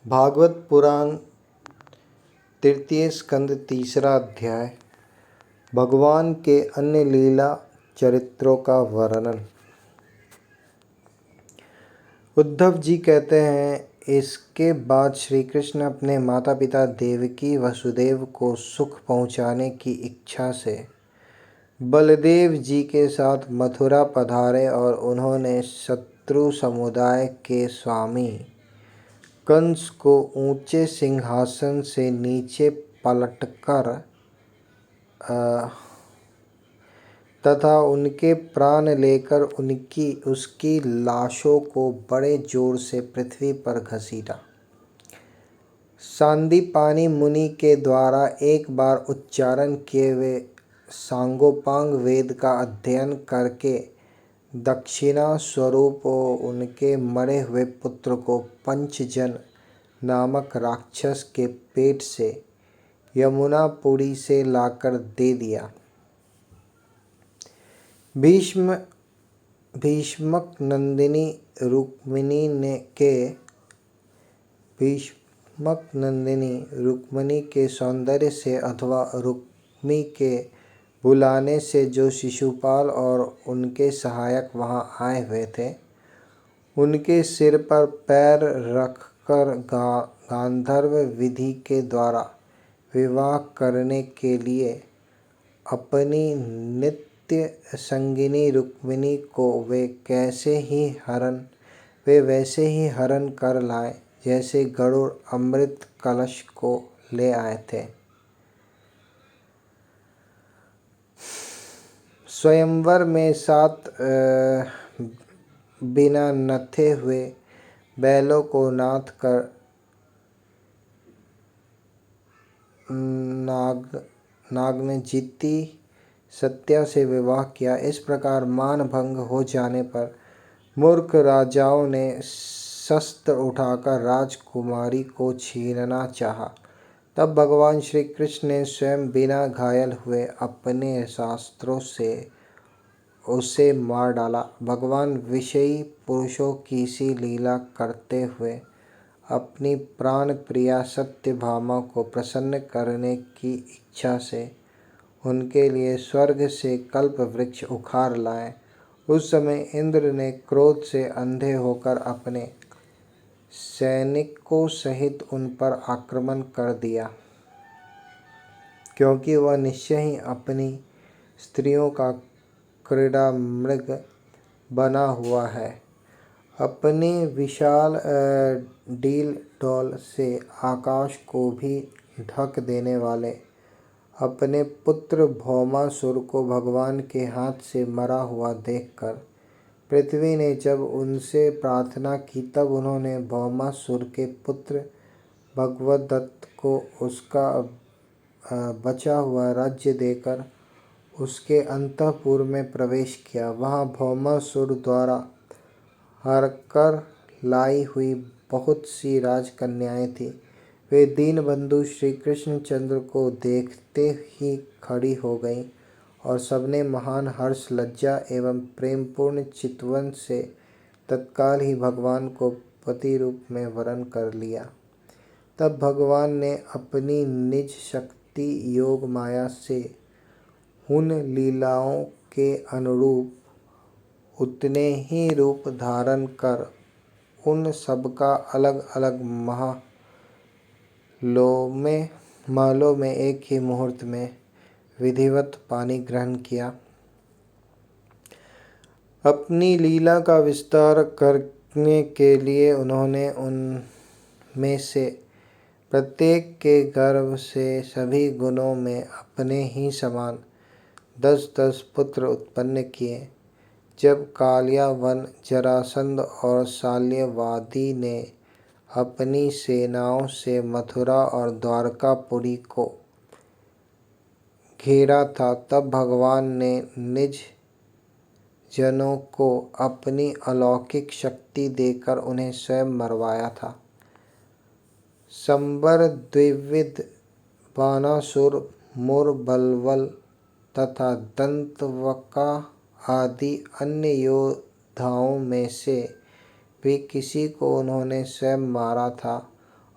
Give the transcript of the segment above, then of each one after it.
भागवत पुराण तृतीय स्कंद तीसरा अध्याय। भगवान के अन्य लीला चरित्रों का वर्णन। उद्धव जी कहते हैं, इसके बाद श्री कृष्ण अपने माता पिता देवकी वसुदेव को सुख पहुँचाने की इच्छा से बलदेव जी के साथ मथुरा पधारे और उन्होंने शत्रु समुदाय के स्वामी कंस को ऊंचे सिंहासन से नीचे पलटकर तथा उनके प्राण लेकर उसकी लाशों को बड़े जोर से पृथ्वी पर घसीटा। सांदीपानी मुनि के द्वारा एक बार उच्चारण किए हुए सांगोपांग वेद का अध्ययन करके दक्षिणा स्वरूप उनके मरे हुए पुत्र को पंचजन नामक राक्षस के पेट से यमुनापुरी से लाकर दे दिया। भीष्मक नंदिनी रुक्मिणी के सौंदर्य से अथवा रुक्मी के बुलाने से जो शिशुपाल और उनके सहायक वहां आए हुए थे, उनके सिर पर पैर रखकर गांधर्व विधि के द्वारा विवाह करने के लिए अपनी नित्य संगिनी रुक्मिणी को वे वैसे ही हरण कर लाए जैसे गरुड़ अमृत कलश को ले आए थे। स्वयंवर में 7 बिना नथे हुए बैलों को नाथ कर नाग ने जीती सत्या से विवाह किया। इस प्रकार मान भंग हो जाने पर मूर्ख राजाओं ने शस्त्र उठाकर राजकुमारी को छीनना चाहा। तब भगवान श्री कृष्ण ने स्वयं बिना घायल हुए अपने शास्त्रों से उसे मार डाला। भगवान विषयी पुरुषों की सी लीला करते हुए अपनी प्राण प्रिया सत्यभामा को प्रसन्न करने की इच्छा से उनके लिए स्वर्ग से कल्प वृक्ष उखाड़ लाए। उस समय इंद्र ने क्रोध से अंधे होकर अपने सैनिकों सहित उन पर आक्रमण कर दिया, क्योंकि वह निश्चय ही अपनी स्त्रियों का क्रीड़ा मृग बना हुआ है। अपने विशाल डील डोल से आकाश को भी ढक देने वाले अपने पुत्र भौमासुर को भगवान के हाथ से मरा हुआ देखकर पृथ्वी ने जब उनसे प्रार्थना की, तब उन्होंने भौमासुर के पुत्र भगवदत्त को उसका बचा हुआ राज्य देकर उसके अंतःपुर में प्रवेश किया। वहाँ भौमासुर द्वारा हरकर लाई हुई बहुत सी राजकन्याएं थीं। वे दीनबंधु श्री कृष्णचंद्र को देखते ही खड़ी हो गईं और सबने महान हर्ष, लज्जा एवं प्रेमपूर्ण चितवन से तत्काल ही भगवान को पति रूप में वरण कर लिया। तब भगवान ने अपनी निज शक्ति योग माया से उन लीलाओं के अनुरूप उतने ही रूप धारण कर उन सबका अलग अलग महलों में एक ही मुहूर्त में विधिवत पानी ग्रहण किया। अपनी लीला का विस्तार करने के लिए उन्होंने उनमें से प्रत्येक के गर्भ से सभी गुणों में अपने ही समान 10-10 पुत्र उत्पन्न किए। जब कालियावन, जरासंध और शाल्यवादी ने अपनी सेनाओं से मथुरा और द्वारकापुरी को घेरा था, तब भगवान ने निज जनों को अपनी अलौकिक शक्ति देकर उन्हें स्वयं मरवाया था। संबर, द्विविद, बानासुर, मुर, बलवल तथा दंतवक्र आदि अन्य योद्धाओं में से भी किसी को उन्होंने स्वयं मारा था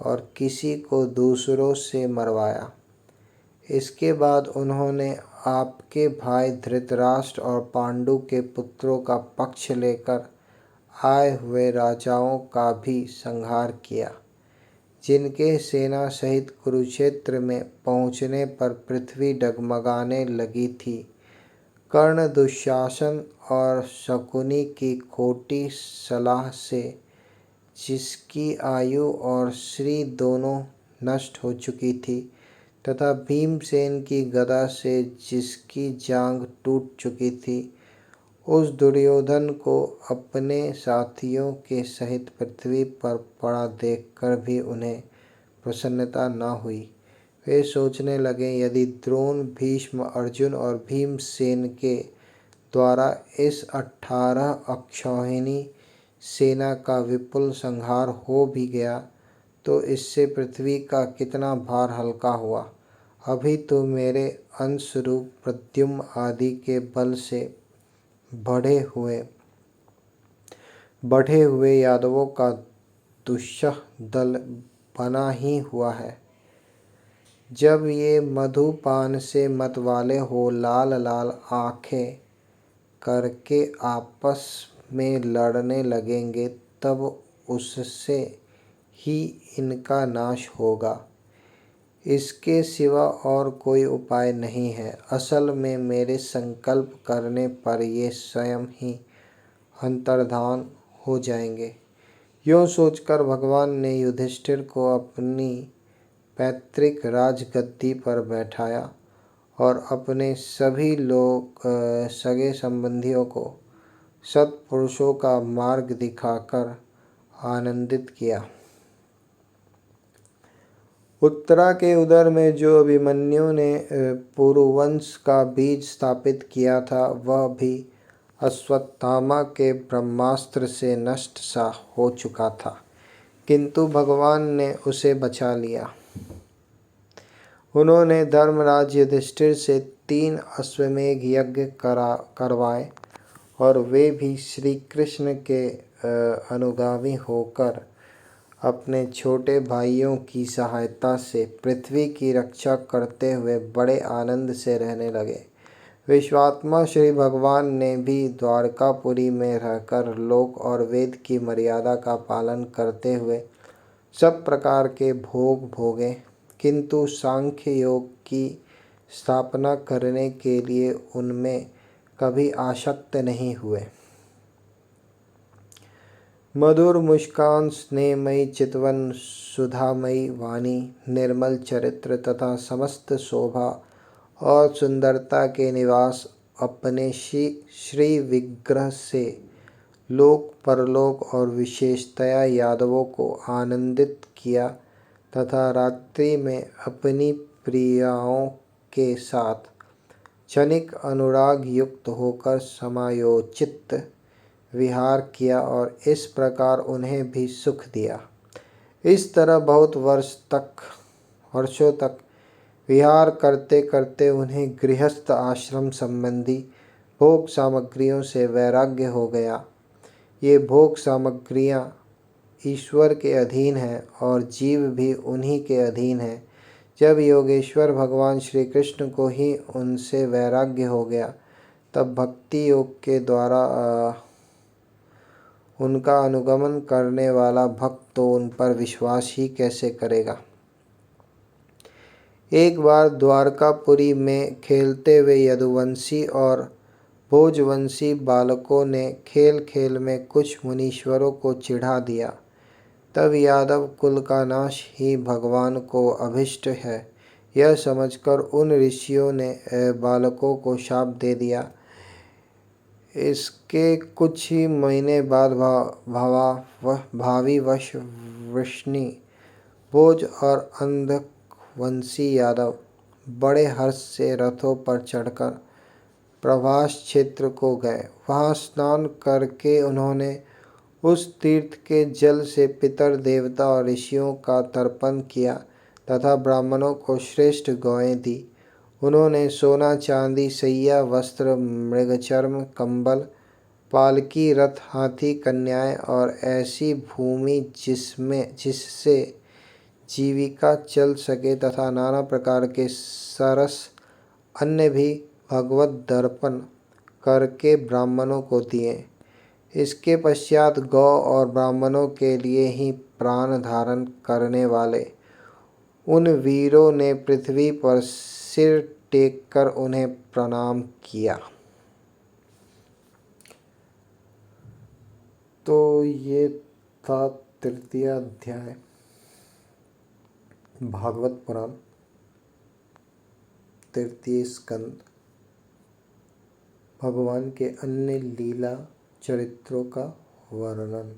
और किसी को दूसरों से मरवाया। इसके बाद उन्होंने आपके भाई धृतराष्ट्र और पांडु के पुत्रों का पक्ष लेकर आए हुए राजाओं का भी संहार किया, जिनके सेना सहित कुरुक्षेत्र में पहुँचने पर पृथ्वी डगमगाने लगी थी। कर्ण, दुशासन और शकुनी की खोटी सलाह से जिसकी आयु और श्री दोनों नष्ट हो चुकी थी, तथा भीमसेन की गदा से जिसकी जांघ टूट चुकी थी, उस दुर्योधन को अपने साथियों के सहित पृथ्वी पर पड़ा देखकर भी उन्हें प्रसन्नता न हुई। वे सोचने लगे, यदि द्रोण, भीष्म, अर्जुन और भीमसेन के द्वारा इस 18 अक्षौहिणी सेना का विपुल संहार हो भी गया तो इससे पृथ्वी का कितना भार हल्का हुआ। अभी तो मेरे अंशरूप प्रद्युम्न आदि के बल से बढ़े हुए यादवों का दुस्सह दल बना ही हुआ है। जब ये मधुपान से मतवाले हो लाल लाल आंखें करके आपस में लड़ने लगेंगे, तब उससे ही इनका नाश होगा। इसके सिवा और कोई उपाय नहीं है। असल में मेरे संकल्प करने पर ये स्वयं ही अंतर्धान हो जाएंगे। यूँ सोचकर भगवान ने युधिष्ठिर को अपनी पैतृक राजगद्दी पर बैठाया और अपने सभी सगे संबंधियों को सत्पुरुषों का मार्ग दिखाकर आनंदित किया। उत्तरा के उदर में जो अभिमन्यु ने पुरुवंश का बीज स्थापित किया था, वह भी अश्वत्थामा के ब्रह्मास्त्र से नष्ट सा हो चुका था, किंतु भगवान ने उसे बचा लिया। उन्होंने धर्मराज युधिष्ठिर से 3 अश्वमेध यज्ञ करवाए और वे भी श्री कृष्ण के अनुगामी होकर अपने छोटे भाइयों की सहायता से पृथ्वी की रक्षा करते हुए बड़े आनंद से रहने लगे। विश्वात्मा श्री भगवान ने भी द्वारकापुरी में रहकर लोक और वेद की मर्यादा का पालन करते हुए सब प्रकार के भोग भोगे, किंतु सांख्य योग की स्थापना करने के लिए उनमें कभी आसक्त नहीं हुए। मधुर मुस्कान, स्नेहमयी चितवन, सुधामयी वाणी, निर्मल चरित्र तथा समस्त शोभा और सुंदरता के निवास अपने श्री विग्रह से लोक परलोक और विशेषतया यादवों को आनंदित किया तथा रात्रि में अपनी प्रियाओं के साथ क्षणिक अनुराग युक्त होकर समायोचित विहार किया और इस प्रकार उन्हें भी सुख दिया। इस तरह बहुत वर्षों तक विहार करते करते उन्हें गृहस्थ आश्रम संबंधी भोग सामग्रियों से वैराग्य हो गया। ये भोग सामग्रियां ईश्वर के अधीन हैं और जीव भी उन्हीं के अधीन है। जब योगेश्वर भगवान श्री कृष्ण को ही उनसे वैराग्य हो गया, तब भक्ति योग के द्वारा उनका अनुगमन करने वाला भक्त तो उन पर विश्वास ही कैसे करेगा। एक बार द्वारकापुरी में खेलते हुए यदुवंशी और भोजवंशी बालकों ने खेल खेल में कुछ मुनीश्वरों को चिढ़ा दिया। तब यादव कुल का नाश ही भगवान को अभिष्ट है, यह समझकर उन ऋषियों ने बालकों को शाप दे दिया। इसके कुछ ही महीने बाद भावी वश वृष्णि, भोज और अंधकवंशी यादव बड़े हर्ष से रथों पर चढ़कर प्रभास क्षेत्र को गए। वहाँ स्नान करके उन्होंने उस तीर्थ के जल से पितर देवता और ऋषियों का तर्पण किया तथा ब्राह्मणों को श्रेष्ठ गौएं दी। उन्होंने सोना, चांदी, सैया, वस्त्र, मृगचर्म, कंबल, पालकी, रथ, हाथी, कन्याएं और ऐसी भूमि जिससे जीविका चल सके तथा नाना प्रकार के सरस अन्य भी भगवत दर्पण करके ब्राह्मणों को दिए। इसके पश्चात गौ और ब्राह्मणों के लिए ही प्राण धारण करने वाले उन वीरों ने पृथ्वी पर सिर टेक कर उन्हें प्रणाम किया। तो ये था तृतीय अध्याय भागवत पुराण, तृतीय स्कंद, भगवान के अन्य लीला चरित्रों का वर्णन।